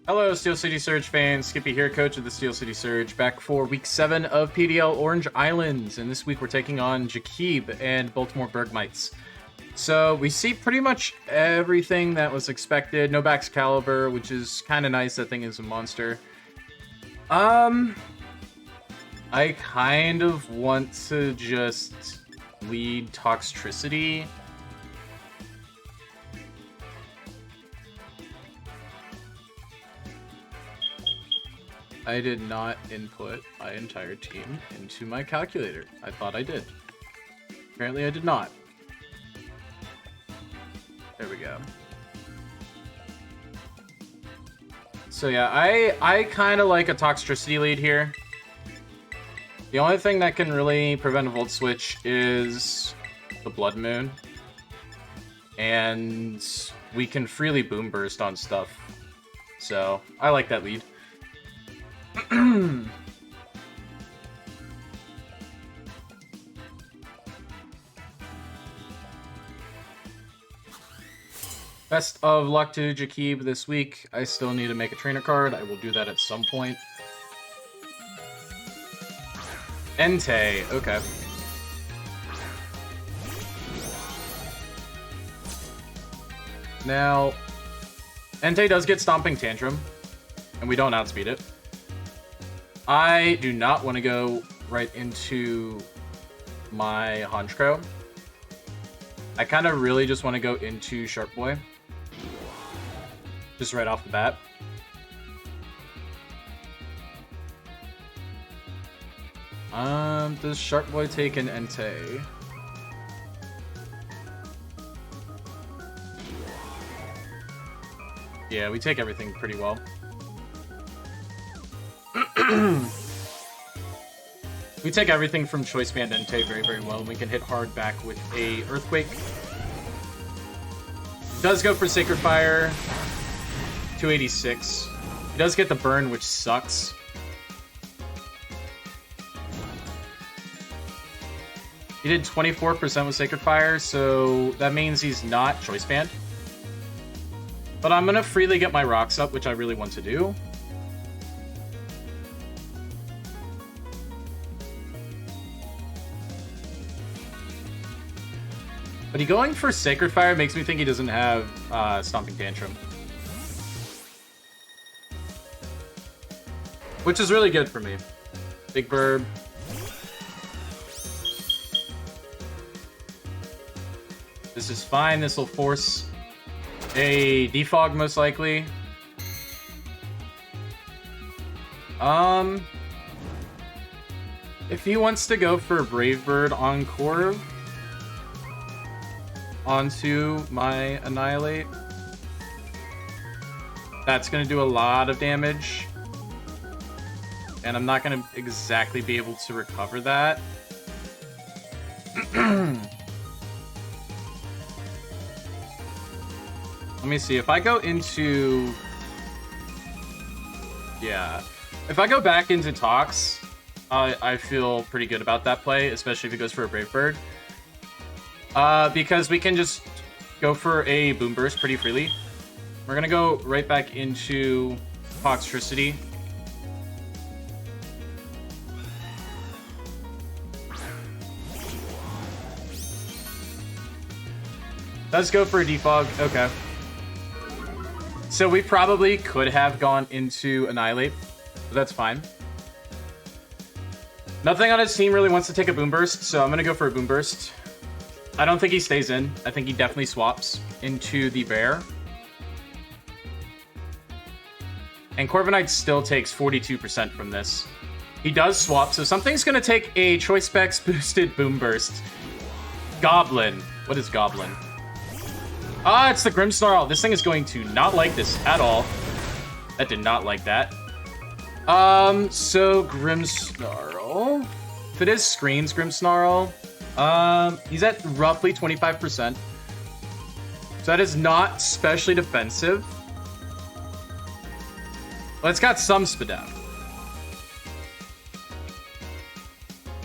Hello, Steel City Surge fans. Skippy here, coach of the Steel City Surge, back for week 7 of PDL Orange Islands. And this week we're taking on Jakib and Baltimore Bergmites. So we see pretty much everything that was expected. No Baxcalibur, which is kind of nice. That thing is a monster. I kind of want to just lead Toxtricity. I did not input my entire team into my calculator. I thought I did. Apparently I did not. There we go. So yeah, I kind of like a Toxtricity lead here. The only thing that can really prevent a Volt Switch is the Blood Moon. And we can freely Boom Burst on stuff. So I like that lead. Best of luck to Jakib this week. I still need to make a trainer card. I will do that at some point. Entei, okay. Now, Entei does get Stomping Tantrum, and we don't outspeed it. I do not want to go right into my Honchkrow. I kind of really just want to go into Sharp Boy. Just right off the bat. Does Sharp Boy take an Entei? Yeah, we take everything pretty well. We take everything from Choice Band Entei very, very well. We can hit hard back with a Earthquake. Does go for Sacred Fire. 286. He does get the burn, which sucks. He did 24% with Sacred Fire, so that means he's not Choice Band. But I'm going to freely get my rocks up, which I really want to do. But he going for Sacred Fire makes me think he doesn't have Stomping Tantrum. Which is really good for me. Big Burb. This is fine. This will force a Defog most likely. If he wants to go for Brave Bird on Corv onto my Annihilate, that's going to do a lot of damage. And I'm not going to exactly be able to recover that. Let me see. If I go into... Yeah. If I go back into Tox, I feel pretty good about that play, especially if he goes for a Brave Bird. Because we can just go for a Boom Burst pretty freely. We're going to go right back into Toxtricity. Let's go for a Defog. Okay. So we probably could have gone into Annihilate, but that's fine. Nothing on his team really wants to take a Boom Burst, so I'm going to go for a Boom Burst. I don't think he stays in. I think he definitely swaps into the Bear. And Corviknight still takes 42% from this. He does swap, so something's going to take a Choice Specs boosted Boom Burst. Goblin. What is Goblin? Ah, it's the Grimmsnarl. This thing is going to not like this at all. That did not like that. So Grimmsnarl. If it is Screens Grimmsnarl, he's at roughly 25%. So that is not specially defensive. Well, it's got some Spadef.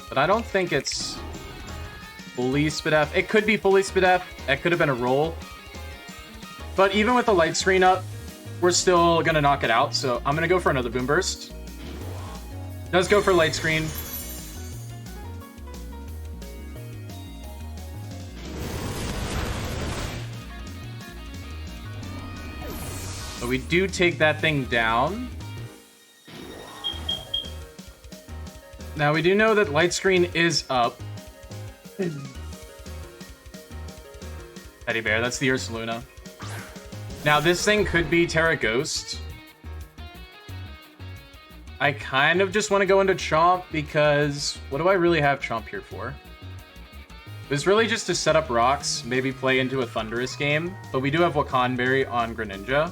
But I don't think it's fully Spadef. It could be fully Spadef. That could have been a roll. But even with the light screen up, we're still gonna knock it out, so I'm gonna go for another Boom Burst. Does go for Light Screen. But we do take that thing down. Now we do know that Light Screen is up. Teddy Bear, that's the Ursaluna. Now this thing could be Terra Ghost. I kind of just want to go into Chomp because what do I really have Chomp here for? It was really just to set up rocks, maybe play into a Thunderous game, but we do have Wakanberry on Greninja.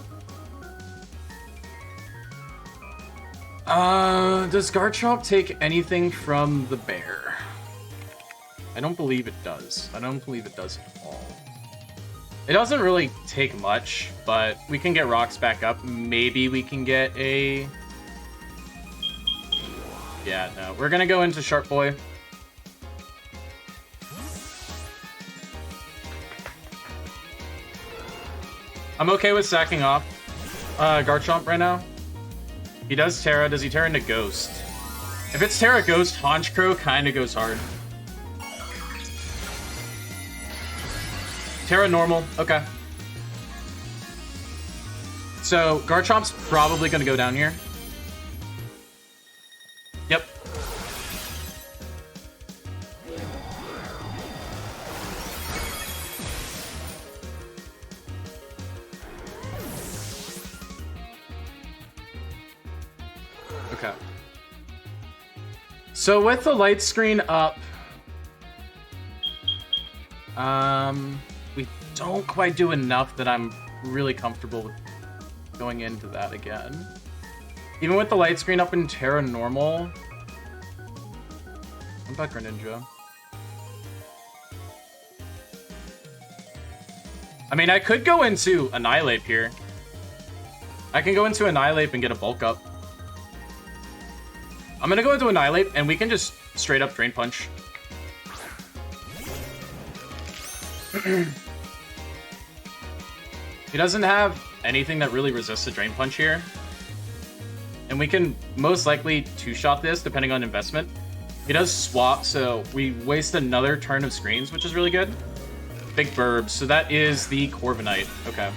Does Garchomp take anything from the bear? I don't believe it does. I don't believe it does at all. It doesn't really take much, but we can get rocks back up. Maybe we can get a... Yeah, no. We're gonna go into Sharp Boy. I'm okay with sacking off Garchomp right now. He does Terra. Does he Terra into Ghost? If it's Terra Ghost, Honchkrow kind of goes hard. Terra normal. Okay. So Garchomp's probably going to go down here. Yep. Okay. So with the light screen up, we don't quite do enough that I'm really comfortable with going into that again. Even with the light screen up in Terra normal. What about Greninja? I mean, I could go into Annihilate here. I can go into Annihilate and get a bulk up. I'm gonna go into Annihilate and we can just straight up Drain Punch. He doesn't have anything that really resists a Drain Punch here. And we can most likely two-shot this, depending on investment. He does swap, so we waste another turn of screens, which is really good. Big Burb, so that is the Corviknight. Okay.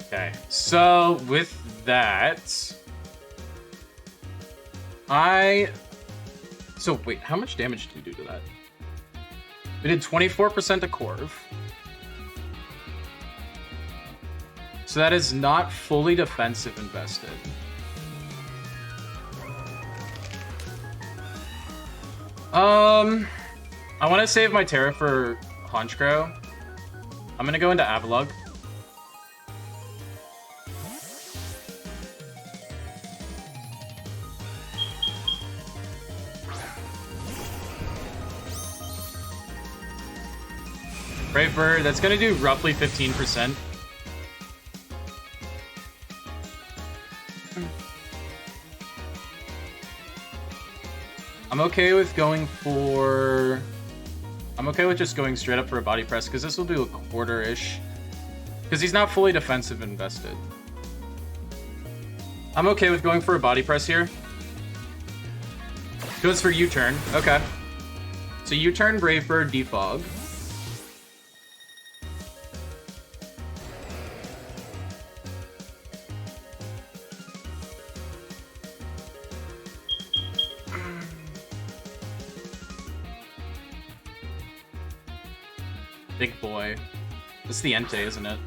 Okay, so with that... So wait, how much damage did we do to that? We did 24% to Corv. So that is not fully defensive invested. I want to save my Terra for Honchkrow. I'm going to go into Avalugg. Brave Bird, that's going to do roughly 15%. I'm okay with going for... I'm okay with just going straight up for a body press, because this will do a quarter-ish. Because he's not fully defensive invested. I'm okay with going for a body press here. Goes for U-turn. Okay. So U-turn, Brave Bird, Defog. Big boy. It's the Entei, isn't it?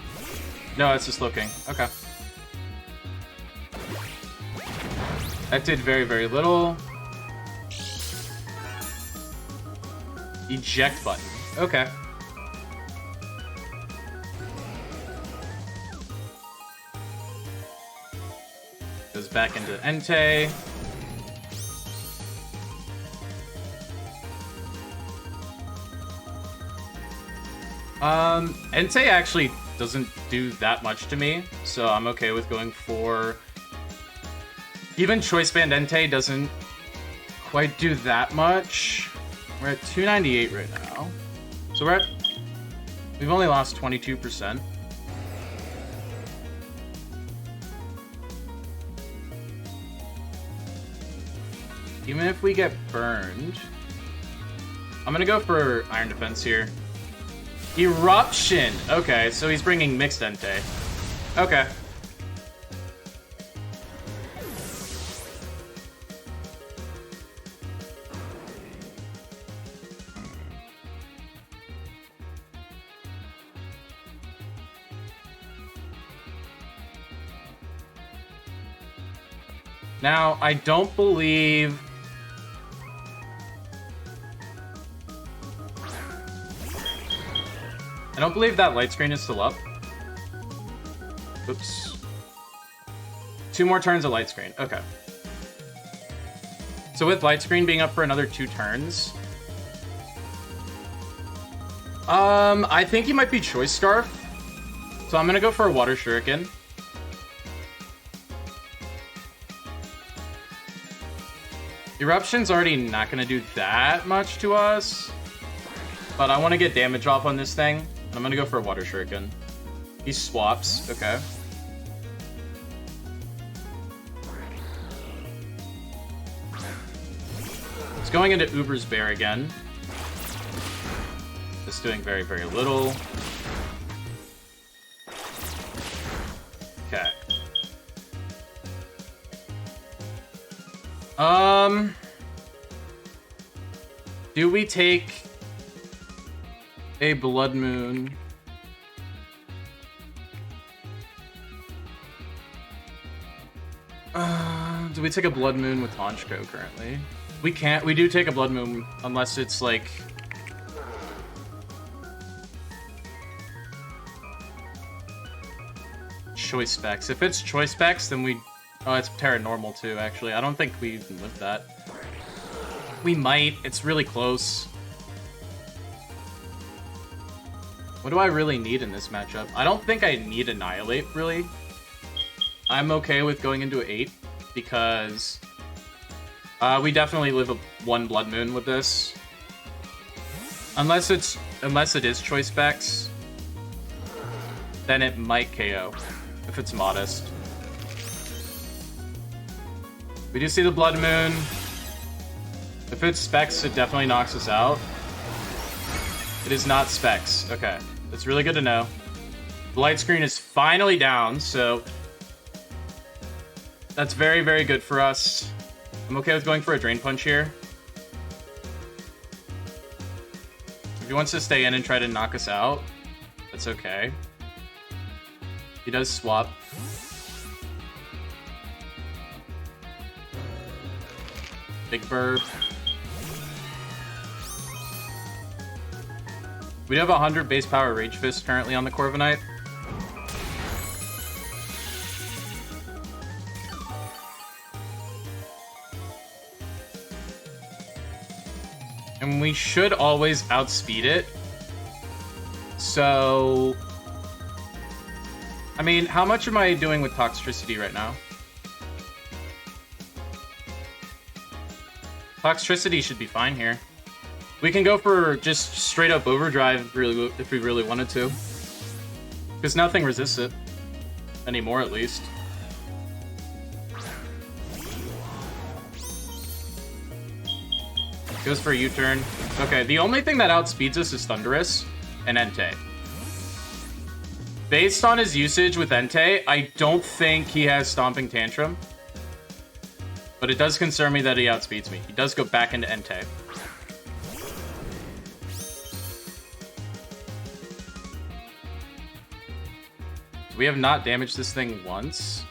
No, it's just looking. Okay. That did very, very little. Eject button. Okay. Goes back into Entei. Entei actually doesn't do that much to me, so I'm okay with going for... Even Choice Band Entei doesn't quite do that much. We're at 298 right now. So we've only lost 22%. Even if we get burned, I'm gonna go for Iron Defense here. Eruption! Okay, so he's bringing Mixed Entei. Okay. Now, I don't believe... that light screen is still up. Oops. 2 more turns of light screen. Okay. So with light screen being up for another 2 turns... I think he might be Choice Scarf. So I'm gonna go for a Water Shuriken. Eruption's already not gonna do that much to us. But I want to get damage off on this thing. I'm gonna go for a Water Shuriken. He swaps. Okay. It's going into Uber's Bear again. It's doing very, very little. Okay. Do we take a Blood Moon? Do we take a Blood Moon with Honchko currently? We can't. We do take a Blood Moon unless it's like... Choice Specs. If it's Choice Specs, then we... Oh, it's Terra Normal too, actually. I don't think we even live that. We might. It's really close. What do I really need in this matchup? I don't think I need Annihilate, really. I'm okay with going into 8 because we definitely live 1 Blood Moon with this. Unless it is Choice Specs, then it might KO if it's Modest. We do see the Blood Moon. If it's Specs, it definitely knocks us out. It is not Specs. Okay. That's really good to know. The light screen is finally down, so... That's very, very good for us. I'm okay with going for a Drain Punch here. If he wants to stay in and try to knock us out, that's okay. He does swap. Big Burb. We have 100 base power Rage Fist currently on the Corviknight. And we should always outspeed it. So... I mean, how much am I doing with Toxtricity right now? Toxtricity should be fine here. We can go for just straight up Overdrive if we really wanted to. Because nothing resists it. Anymore, at least. Goes for a U-turn. Okay, the only thing that outspeeds us is Thundurus and Entei. Based on his usage with Entei, I don't think he has Stomping Tantrum. But it does concern me that he outspeeds me. He does go back into Entei. We have not damaged this thing once.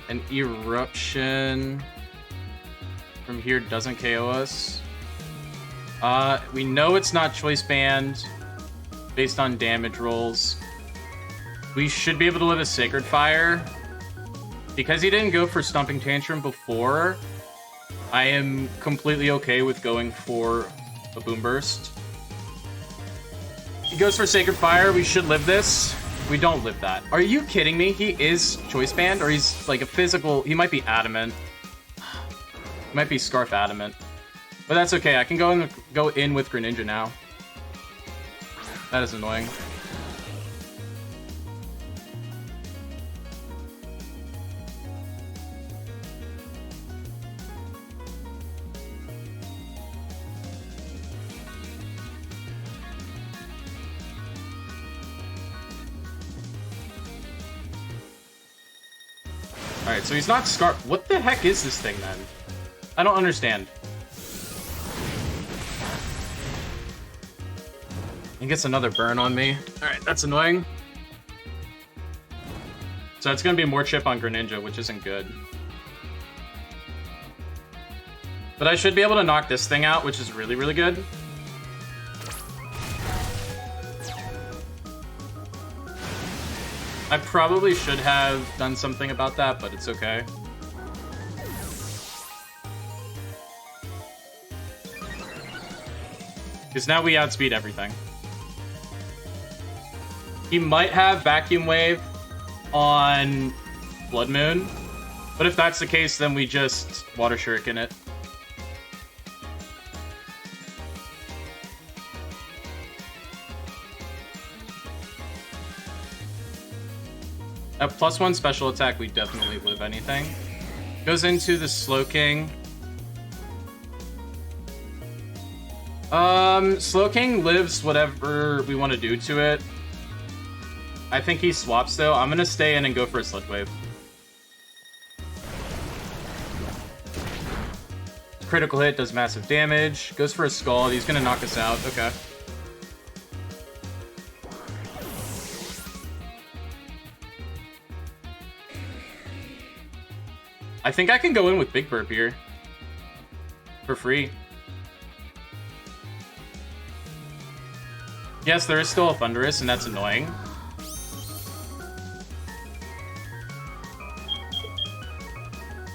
An Eruption from here doesn't KO us. We know it's not Choice Band based on damage rolls. We should be able to live a Sacred Fire. Because he didn't go for Stomping Tantrum before, I am completely okay with going for a Boom Burst. He goes for Sacred Fire. We should live this. We don't live that. Are you kidding me? He is Choice Band, or he's like a physical... He might be Adamant. Might be Scarf Adamant. But that's okay. I can go in with Greninja now. That is annoying. Alright, so he's not Scarf. What the heck is this thing, then? I don't understand. He gets another burn on me. Alright, that's annoying. So it's going to be more chip on Greninja, which isn't good. But I should be able to knock this thing out, which is really, really good. I probably should have done something about that, but it's okay. Because now we outspeed everything. He might have Vacuum Wave on Blood Moon, but if that's the case, then we just Water Shuriken it. At +1 special attack, we definitely live anything. Goes into the Slowking. Slowking lives whatever we want to do to it. I think he swaps though. I'm gonna stay in and go for a Sludge Wave. Critical hit, does massive damage. Goes for a Scald. He's gonna knock us out. Okay. I think I can go in with Big Burp here. For free. Yes, there is still a Thunderous, and that's annoying.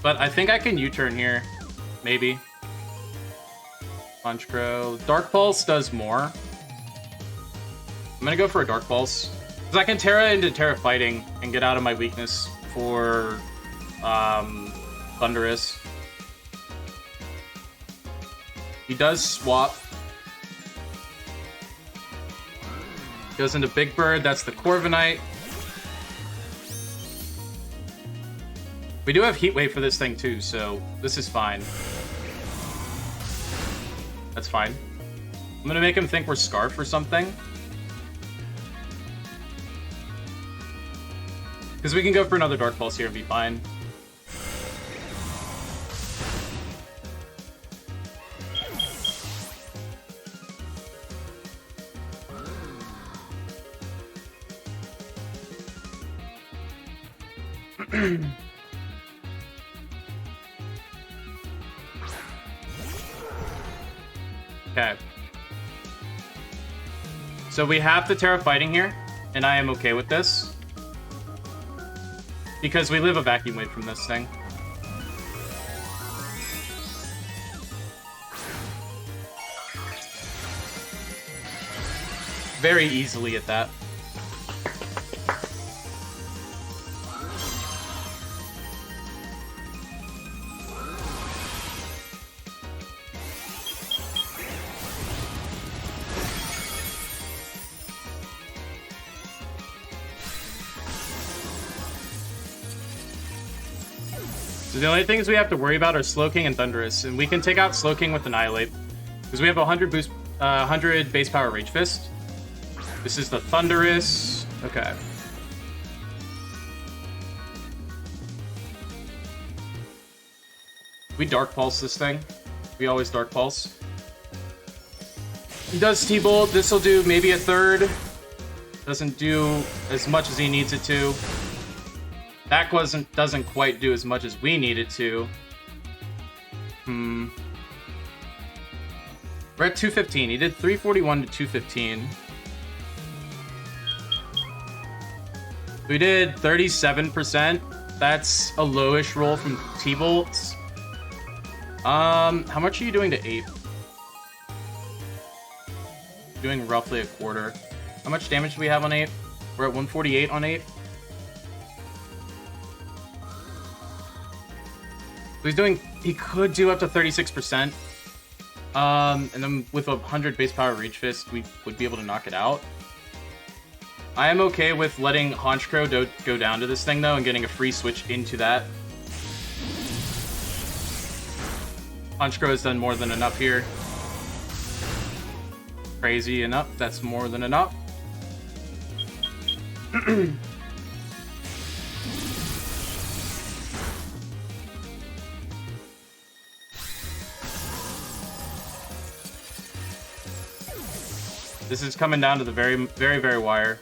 But I think I can U-turn here. Maybe. Punch Crow. Dark Pulse does more. I'm gonna go for a Dark Pulse. Because I can Terra into Terra Fighting and get out of my weakness for Thunderous. He does swap. Goes into Big Bird. That's the Corviknight. We do have Heat Wave for this thing too, so this is fine. That's fine. I'm gonna make him think we're Scarf or something. Because we can go for another Dark Pulse here and be fine. Okay. So we have the Terra Fighting here, and I am okay with this. Because we live a Vacuum Wave from this thing. Very easily at that. So the only things we have to worry about are Slowking and Thunderous, and we can take out Slowking with Annihilate because we have 100 base power Rage Fist. This is the Thunderous. Okay. We Dark Pulse this thing. We always Dark Pulse. He does T-Bolt. This will do maybe a third. Doesn't do as much as he needs it to. That doesn't quite do as much as we need it to. We're at 215. He did 341 to 215. We did 37%. That's a lowish roll from T-Bolts. How much are you doing to 8? Doing roughly a quarter. How much damage do we have on 8? We're at 148 on 8. So he's doing, he could do up to 36%. And then with 100 base power Rage Fist, we would be able to knock it out. I am okay with letting Honchkrow go down to this thing, though, and getting a free switch into that. Honchkrow has done more than enough here. Crazy enough. That's more than enough. This is coming down to the very, very, very wire.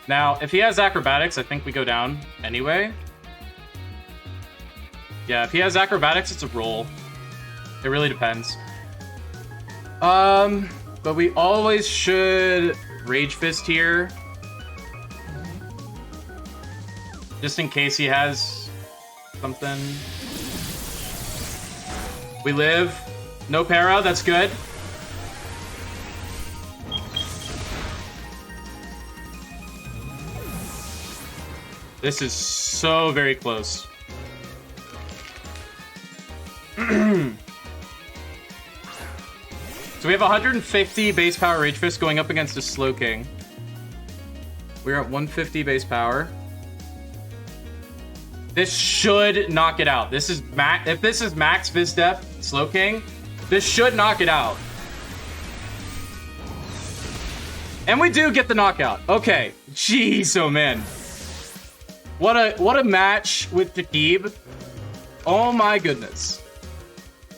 Now, if he has acrobatics, I think we go down anyway. Yeah, if he has acrobatics, it's a roll. It really depends. But we always should Rage Fist here. Just in case he has something. We live. No para, that's good. This is so very close. So we have 150 base power Rage Fist going up against a Slowking. We're at 150 base power. This should knock it out. This is max. If this is max Vizstep Slowking, this should knock it out. And we do get the knockout. Okay. Jeez, oh man. What a match with Jakib. Oh my goodness.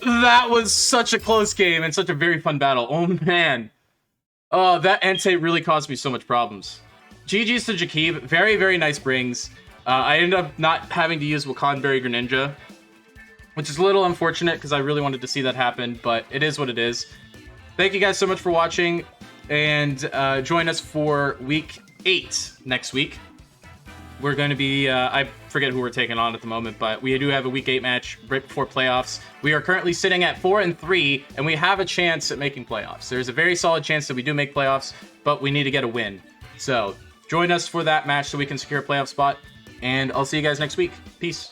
That was such a close game and such a very fun battle. Oh man. Oh, that Entei really caused me so much problems. GG's to Jakib. Very, very nice brings. I ended up not having to use Wakanberry Greninja, which is a little unfortunate because I really wanted to see that happen, but it is what it is. Thank you guys so much for watching, and join us for Week 8 next week. We're going to be, I forget who we're taking on at the moment, but we do have a Week 8 match right before playoffs. We are currently sitting at 4-3, and we have a chance at making playoffs. There's a very solid chance that we do make playoffs, but we need to get a win. So join us for that match so we can secure a playoff spot, and I'll see you guys next week. Peace.